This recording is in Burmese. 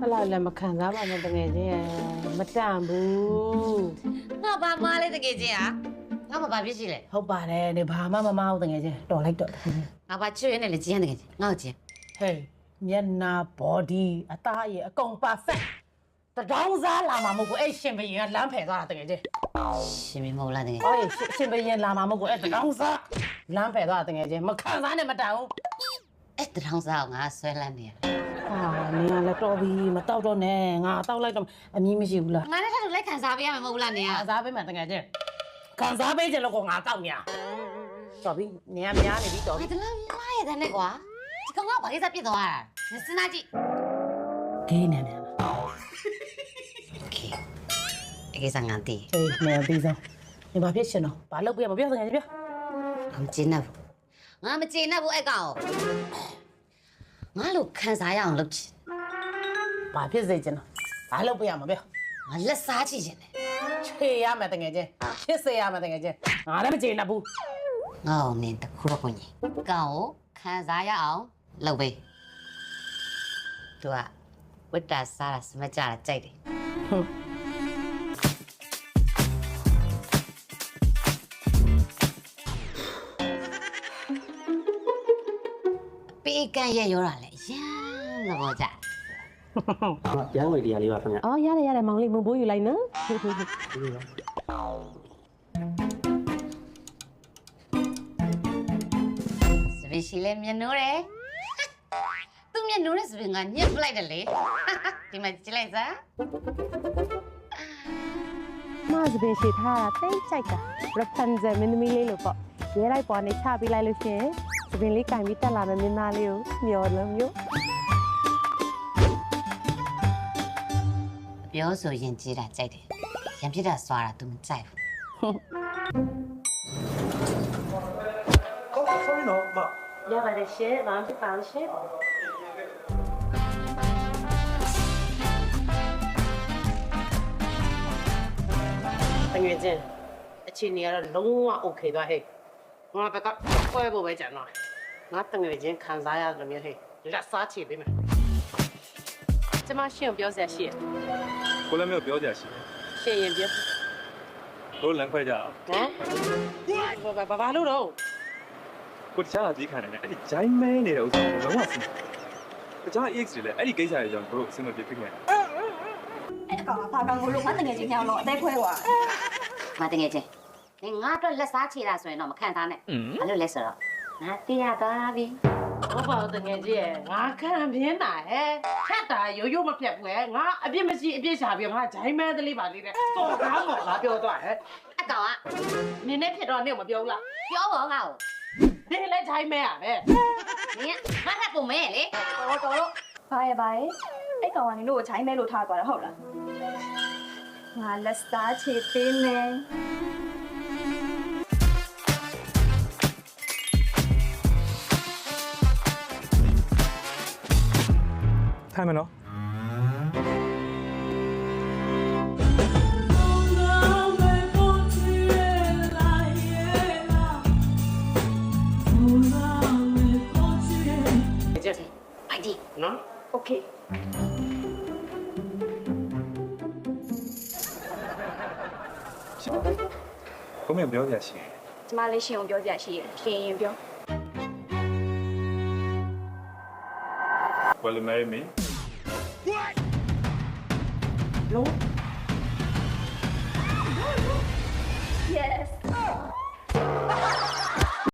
အဲ့လောက်လည်းမခံစားပါနဲ့တကယ်ချင်းမတန်ဘူး ငါဘာမလေးတကယ်ချင်းอ่ะငါဘာဖြစ်ရှိလဲ ဟုတ်ပါတယ်နေဘာမှမမဟုတ်တကယ်ချင်းတော်လိုက်တော့ ငါဘာချွေးနေလေချင်းတကယ်ချင်းငါ့ကိုချင်း ဟေးမျက်နာ body အသားရည်အကုန် perfect တဒေါင်းစားလာမှာမဟုတ်ဘူးအဲ့ရှင်ဘရင်ကလမ်းဖယ်သွားတာတကယ်ချင်း ရှင်မမဟုတ်လားတကယ် ဟေးရှင်ဘရင်လာမှာမဟုတ်ဘူးအဲ့တဒေါင်းစားလမ်းဖယ်သွားတာတကယ်ချင်းမခံစားနဲ့မတန်ဘူး အဲ့တထောင်စားငါဆွဲလန်းနေရ ဟာနေရလည်းတော်ပြီမတောက်တော့နဲ့ငါတောက်လိုက်တော့အမီးမရှိဘူးလား ငါလည်းထပ်လိုက်ခံစားပေးရမှာမဟုတ်လားနေရ ခံစားပေးမှတကယ်ချင်းခံစားပေးကြလို့ကငါတောက်ညာတော်ပြီနေရများနေပြီတော်ပြီ ဒီလောက်မားရတဲ့နဲ့ကွာဒီကောင်ကဘာကိစ္စပြစ်သွားတာစဉ်းစားကြည့် ဂိမ်းနေမြန် โอเคအကိစ္စငါတည် ဟေးနေပြီးဆုံးနေဘာဖြစ်ရှင်တော့ဘာလုပ်ပြမပြောစငယ်ကြီးပြော ငါမကျေနပ်ဘူးငါမကျေနပ်ဘူးအဲ့ကောင်ငါလို့ခံစားရအောင်လုပ်ချင် ဘာဖြစ်စေချင်တော့ဘာလုပ်ပြရမှာပြော ငါလက်စားချင်တယ် ချေရမယ်တကယ်ချင်းချစ်စေရမယ်တကယ်ချင်းငါလည်းမကျေနပ်ဘူး ငါ့ကိုနင်တခုတော့ကိုကြီးကောင်ကိုခံစားရအောင်လုပ်ပေးသူကဝတ္တစားတာစမကြတာကြိုက်တယ် ဟုတ် ပေးကန်ရဲ့ရောတာလေရမ်းသဘောကျ ရန်ဝေဒီယာလေးပါခင်ဗျ အော်ရတယ်မောင်လေးမဘိုးယူလိုက်နော် စပီရှိလဲမျက်နှိုးတယ်သူမျက်နှိုးနဲ့စပီငါညှစ်ပလိုက်တယ်လေဒီမှာကြည့်လိုက်စမ်း မစပင်ရှိထားတာတိတ်ကြိုက်တာ Rapunzel မင်းသမီးလေးလို့ပေါ့ရဲလိုက်ပေါ်နေချပေးလိုက်လို့ရှိရင်စပင်လေးကင်ပြီးတက်လာမယ်မင်းသားလေးကိုမျောလုံးမျိုး ပြောဆိုရင်ကြည်တာကြိုက်တယ်ရံပြစ်တာစွာတာ तू မကြိုက်ဘူး sorry နော်မ ရပါတယ်ရှင်ဘာမှမဖြစ်ပါဘူးရှင်တကယ်ချင်းအချိန်ကြီးကတော့လုံးဝ okay သွားဟဲ့ငါဘက်ကခွဲဖို့ပဲကြံတော့ငါတကယ်ချင်းခံစားရတယ်မျိုးဟဲ့လက်စားချေပေးမယ်ကျမရှင်ကိုပြောစရာရှိရ ကိုလည်းမျိုးပြောကြရှိ ရှင်ရင်ပြော တို့လမ်းခွဲကြအောင် ဟမ်ဘာလို့တော့ ကိုတခြားအကြီးခံနေတယ်အဲ့ဒီဂျိုင်းမဲနေတဲ့ဥစ္စာကိုလုံးဝစင်တခြား EX တွေလည်းအဲ့ဒီကိစ္စတွေကြောင့်တို့အဆင်မပြေဖြစ်ခဲ့တယ် အဲ့ကောင်ကဖာကောင်ကိုလို့ငါတငယ်ချင်းညောင်းတော့အသေးခွဲသွား ငါတကယ်ချင်းနင်ငါအတွက်လက်စားချေတာဆိုရင်တော့မခံစားနဲ့ဘာလို့လဲဆိုတော့ငါသိရသွားပြီ ဟုတ်ပါဘူးတကယ်ကြီးရဲ့ငါခံပြင်းတာဟဲ့ဖြတ်တာရိုးရိုးမဖြတ်ဘူးဟဲ့ငါအပြစ်မရှိအပြစ်ရှာပြီးငါဂျိုင်းမဲသလေးပါလေးနဲ့တော်ကားပေါ့ငါပြောသွားဟဲ့ အကောင်က နင်းနဲ့ဖြစ်တော့နေမပြောဘူးလား ပြောပါငါ့ကို ဒီလည်းဂျိုင်းမဲရပဲ နင်ငါထပ်ပုံမဲလေ တော်ဘာရဲ့အဲ့ကောင်ကနင်တို့ကိုချိုင်းမဲလို့ထားသွားတယ်ဟုတ်လားငါလက်စားချေပေးမယ် ထိုင်မယ်နော် ကျက် ဖိုက်ဒီ နော် โอเค ကိုမြပြောကြရှိ ကျမလေးရှင်ကိုပြောပြရှိရရှင်ရင်ပြော Will you marry me လုံး